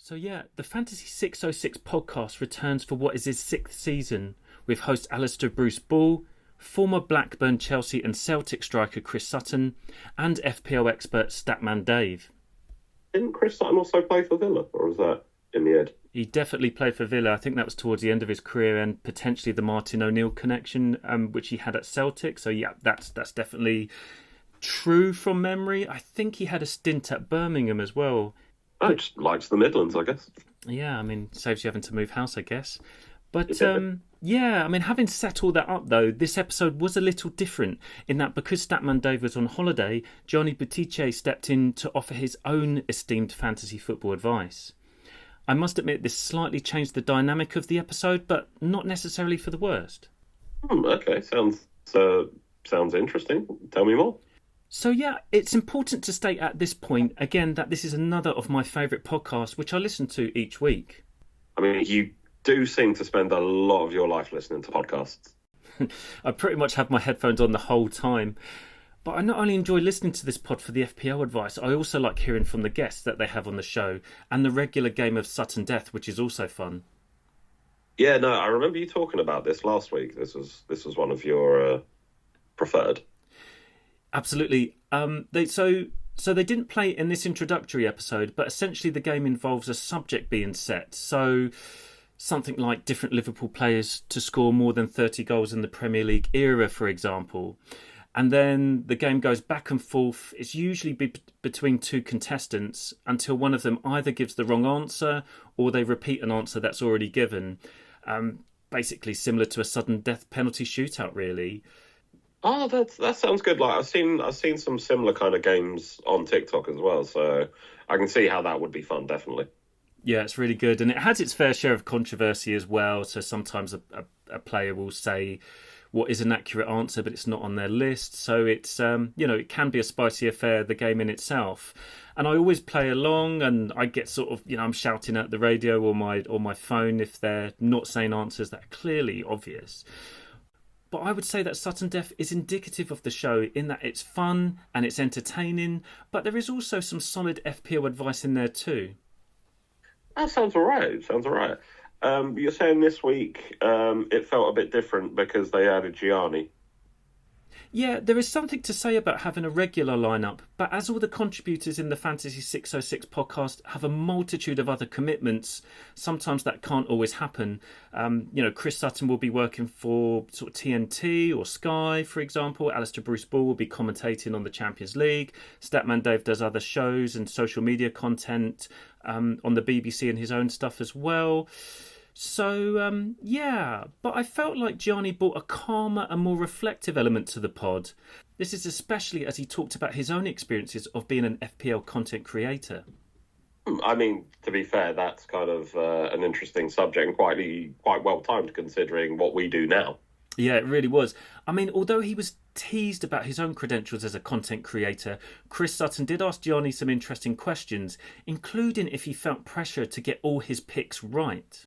So yeah, the Fantasy 606 podcast returns for what is his 6th season, with host Alistair Bruce Ball, former Blackburn, Chelsea and Celtic striker Chris Sutton, and FPL expert Statman Dave. Didn't Chris Sutton also play for Villa, or was that in the end? He definitely played for Villa. I think that was towards the end of his career, and potentially the Martin O'Neill connection, which he had at Celtic. So yeah, that's definitely true from memory. I think he had a stint at Birmingham as well. Oh, just likes the Midlands, I guess. Yeah, I mean, saves you having to move house, I guess. But yeah, I mean, having set all that up, though, this episode was a little different in that because Statman Dave was on holiday, Gianni Buttice stepped in to offer his own esteemed fantasy football advice. I must admit, this slightly changed the dynamic of the episode, but not necessarily for the worst. Okay, sounds interesting. Tell me more. So yeah, it's important to state at this point, again, that this is another of my favourite podcasts, which I listen to each week. I mean, you do seem to spend a lot of your life listening to podcasts. I pretty much have my headphones on the whole time. But I not only enjoy listening to this pod for the FPL advice, I also like hearing from the guests that they have on the show, and the regular game of Sudden Death, which is also fun. Yeah, no, I remember you talking about this last week. This was one of your preferred. Absolutely. So they didn't play in this introductory episode, but essentially the game involves a subject being set. So something like different Liverpool players to score more than 30 goals in the Premier League era, for example. And then the game goes back and forth. It's usually between two contestants until one of them either gives the wrong answer or they repeat an answer that's already given. Basically similar to a sudden death penalty shootout, really. Oh, that sounds good. Like I've seen some similar kind of games on TikTok as well, so I can see how that would be fun, definitely. Yeah, it's really good, and it has its fair share of controversy as well. So sometimes a player will say what is an accurate answer, but it's not on their list. So it's it can be a spicy affair, the game in itself. And I always play along, and I get sort of I'm shouting at the radio or my phone if they're not saying answers that are clearly obvious. But I would say that Sudden Death is indicative of the show in that it's fun and it's entertaining, but there is also some solid FPL advice in there too. That sounds all right. You're saying this week it felt a bit different because they added Gianni. Yeah, there is something to say about having a regular lineup, but as all the contributors in the Fantasy 606 podcast have a multitude of other commitments, sometimes that can't always happen. Chris Sutton will be working for sort of TNT or Sky, for example. Alistair Bruce Ball will be commentating on the Champions League. Statman Dave does other shows and social media content on the BBC and his own stuff as well. So, but I felt like Gianni brought a calmer and more reflective element to the pod. This is especially as he talked about his own experiences of being an FPL content creator. I mean, to be fair, that's kind of an interesting subject and quite well timed considering what we do now. Yeah, it really was. I mean, although he was teased about his own credentials as a content creator, Chris Sutton did ask Gianni some interesting questions, including if he felt pressure to get all his picks right.